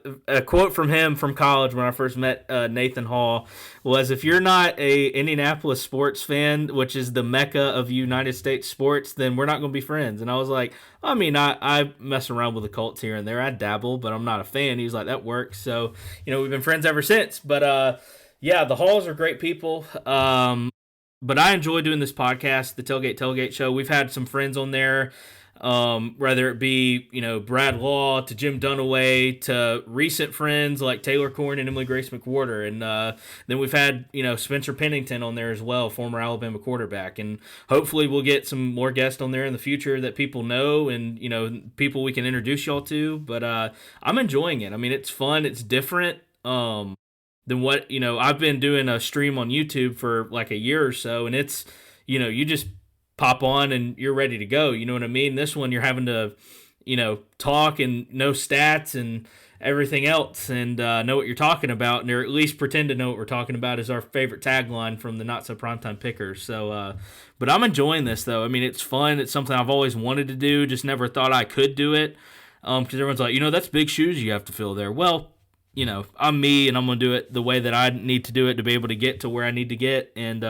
quote from him from college when I first met Nathan Hall was, "If you're not a Indianapolis sports fan, which is the mecca of United States sports, then we're not going to be friends." And I was like, I mean, I mess around with the Colts here and there. I dabble, but I'm not a fan. He was like, that works. So, you know, we've been friends ever since. But yeah, the Halls are great people. But I enjoy doing this podcast, the Tailgate Show. We've had some friends on there, whether it be, you know, Brad Law to Jim Dunaway to recent friends like Taylor Corn and Emily Grace McWhorter. And then we've had, you know, Spencer Pennington on there as well, former Alabama quarterback. And hopefully we'll get some more guests on there in the future that people know and, you know, people we can introduce y'all to. But I'm enjoying it. I mean, it's fun. It's different. Than what, you know, I've been doing a stream on YouTube for like a year or so, and it's, you know, you just pop on and you're ready to go. You know what I mean? This one, you're having to, you know, talk and know stats and everything else and know what you're talking about, and or at least pretend to know what we're talking about is our favorite tagline from the Not So Primetime Pickers. So, but I'm enjoying this, though. I mean, it's fun. It's something I've always wanted to do, just never thought I could do it because everyone's like, you know, that's big shoes you have to fill there. Well, you know, I'm me, and I'm going to do it the way that I need to do it to be able to get to where I need to get. And,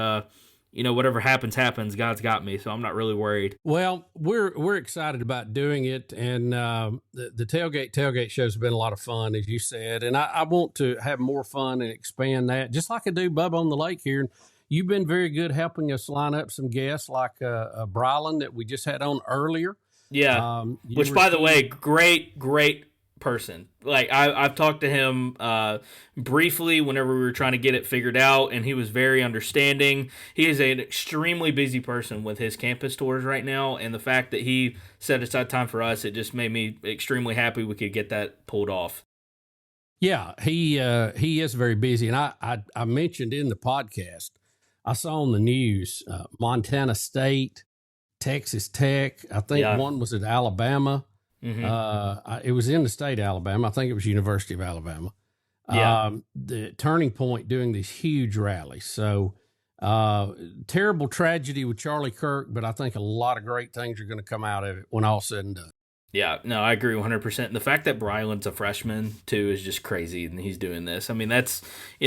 you know, whatever happens, God's got me. So I'm not really worried. Well, we're excited about doing it. And the Tailgate show has been a lot of fun, as you said. And I want to have more fun and expand that, just like I do Bubba on the Lake here. And you've been very good helping us line up some guests like Brilyn that we just had on earlier. Yeah. Which, by the way, great person. Like I've talked to him briefly whenever we were trying to get it figured out, and he was very understanding. He is an extremely busy person with his campus tours right now, and the fact that he set aside time for us, it just made me extremely happy we could get that pulled off. Yeah, he is very busy, and I mentioned in the podcast, I saw on the news Montana State, Texas Tech, I think one was at Alabama. Mm-hmm. It was in the state of Alabama. I think it was University of Alabama. The Turning Point doing these huge rallies. So terrible tragedy with Charlie Kirk, but I think a lot of great things are going to come out of it when all's said and done. Yeah, no, I agree 100%. And the fact that Brilyn's a freshman, too, is just crazy, and he's doing this. I mean, that's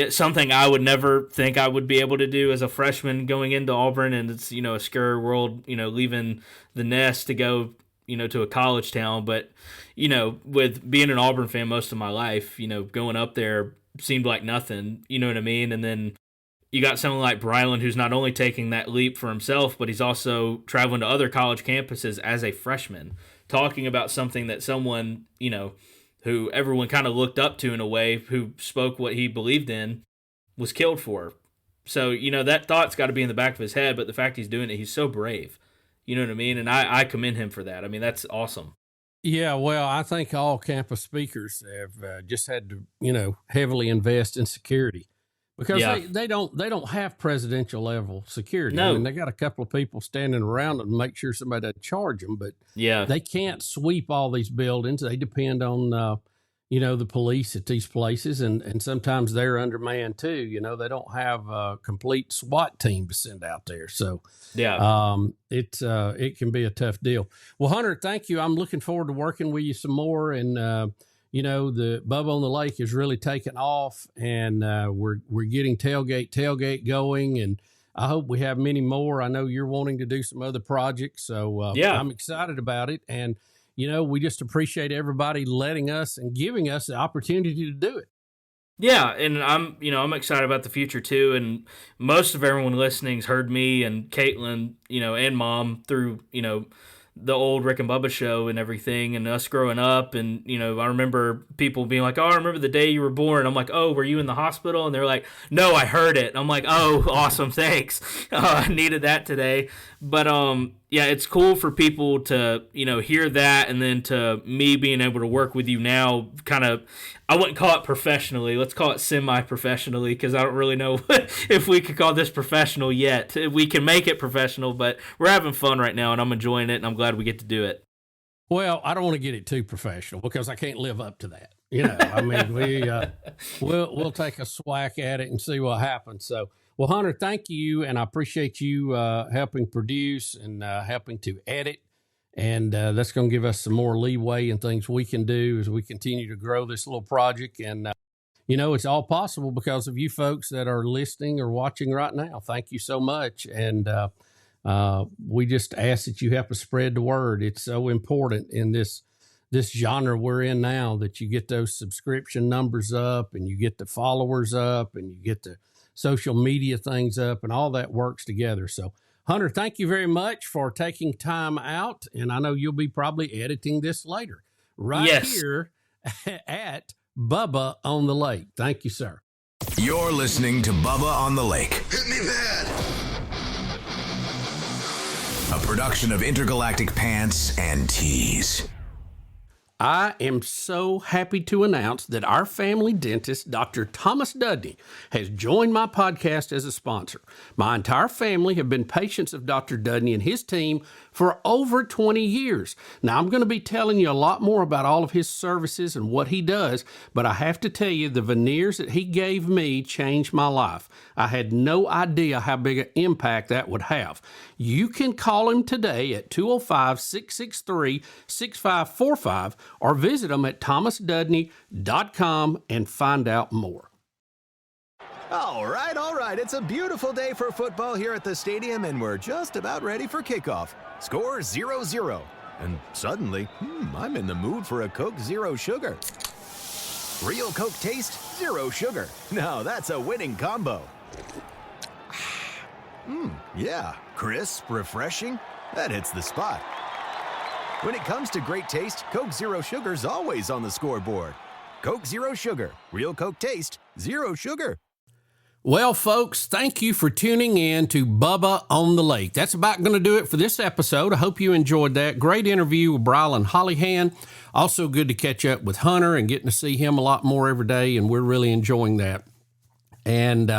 something I would never think I would be able to do as a freshman going into Auburn, and it's, you know, a scary world, you know, leaving the nest to go, you know, to a college town. But, you know, with being an Auburn fan most of my life, you know, going up there seemed like nothing, you know what I mean? And then you got someone like Brilyn who's not only taking that leap for himself, but he's also traveling to other college campuses as a freshman, talking about something that someone, you know, who everyone kind of looked up to in a way, who spoke what he believed in, was killed for. So, you know, that thought's got to be in the back of his head, but the fact he's doing it, he's so brave. You know what I mean? And I commend him for that. I mean, that's awesome. Yeah, well, I think all campus speakers have just had to, you know, heavily invest in security because they don't have presidential level security. No. I mean, they got a couple of people standing around them to make sure somebody doesn't charge them, but they can't sweep all these buildings. They depend on, you know, the police at these places, and sometimes they're undermanned too. You know, they don't have a complete SWAT team to send out there. So, it can be a tough deal. Well, Hunter, thank you. I'm looking forward to working with you some more. And, you know, the Bubba on the Lake is really taking off, and we're getting tailgate going. And I hope we have many more. I know you're wanting to do some other projects. So I'm excited about it. And, you know, we just appreciate everybody letting us and giving us the opportunity to do it. Yeah, and I'm excited about the future too. And most of everyone listening's heard me and Caitlin, you know, and Mom through, you know, the old Rick and Bubba show and everything, and us growing up. And, you know, I remember people being like, "Oh, I remember the day you were born." I'm like, "Oh, were you in the hospital?" And they're like, "No, I heard it." I'm like, "Oh, awesome, thanks. I needed that today." But yeah, it's cool for people to, hear that, and then to me being able to work with you now, kind of, I wouldn't call it professionally. Let's call it semi-professionally, because I don't really know if we could call this professional yet. We can make it professional, but we're having fun right now, and I'm enjoying it, and I'm glad we get to do it. Well, I don't want to get it too professional because I can't live up to that. I mean, we'll take a swack at it and see what happens. So, well, Hunter, thank you, and I appreciate you helping produce and helping to edit, and that's going to give us some more leeway and things we can do as we continue to grow this little project. And it's all possible because of you folks that are listening or watching right now. Thank you so much, and we just ask that you help us spread the word. It's so important in this genre we're in now that you get those subscription numbers up, and you get the followers up, and you get the social media things up, and all that works together. So, Hunter, thank you very much for taking time out, and I know you'll be probably editing this later here at Bubba on the Lake. Thank you, sir. You're listening to Bubba on the Lake. Hit me bad. A production of Intergalactic Pants and Tees. I am so happy to announce that our family dentist, Dr. Thomas Dudney, has joined my podcast as a sponsor. My entire family have been patients of Dr. Dudney and his team for over 20 years. Now, I'm going to be telling you a lot more about all of his services and what he does, but I have to tell you, the veneers that he gave me changed my life. I had no idea how big an impact that would have. You can call him today at 205-663-6545 or visit them at thomasdudney.com and find out more. All right. It's a beautiful day for football here at the stadium, and we're just about ready for kickoff. Score 0-0. And suddenly, I'm in the mood for a Coke Zero Sugar. Real Coke taste, zero sugar. Now that's a winning combo. Yeah, crisp, refreshing. That hits the spot. When it comes to great taste, Coke Zero Sugar's always on the scoreboard. Coke Zero Sugar. Real Coke taste, zero sugar. Well, folks, thank you for tuning in to Bubba on the Lake. That's about going to do it for this episode. I hope you enjoyed that. Great interview with Brilyn Hollyhand. Also good to catch up with Hunter and getting to see him a lot more every day, and we're really enjoying that. And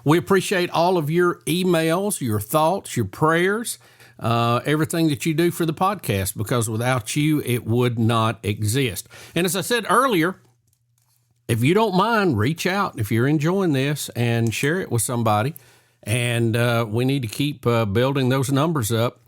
we appreciate all of your emails, your thoughts, your prayers, everything that you do for the podcast, because without you, it would not exist. And as I said earlier, if you don't mind, reach out if you're enjoying this and share it with somebody. And we need to keep building those numbers up.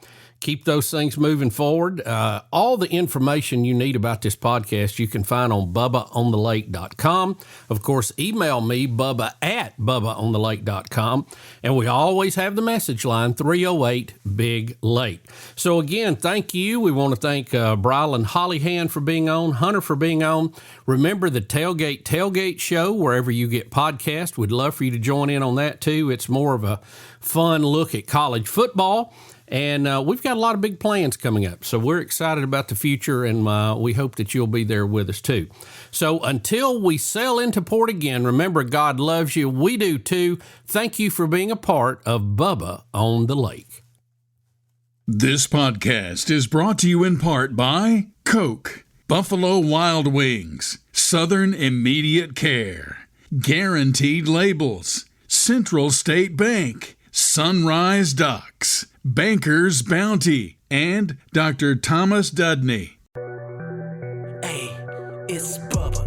Keep those things moving forward. All the information you need about this podcast you can find on BubbaOnTheLake.com. Of course, email me, Bubba at BubbaOnTheLake.com. And we always have the message line, 308-BIG-LAKE. So again, thank you. We want to thank Brilyn Hollyhand for being on, Hunter for being on. Remember the Tailgate Show, wherever you get podcasts. We'd love for you to join in on that too. It's more of a fun look at college football. And we've got a lot of big plans coming up. So we're excited about the future, and we hope that you'll be there with us too. So until we sail into port again, remember, God loves you. We do too. Thank you for being a part of Bubba on the Lake. This podcast is brought to you in part by Coke, Buffalo Wild Wings, Southern Immediate Care, Guaranteed Labels, Central State Bank, Sunrise Docks, Banker's Bounty, and Dr. Thomas Dudney. Hey, it's Bubba.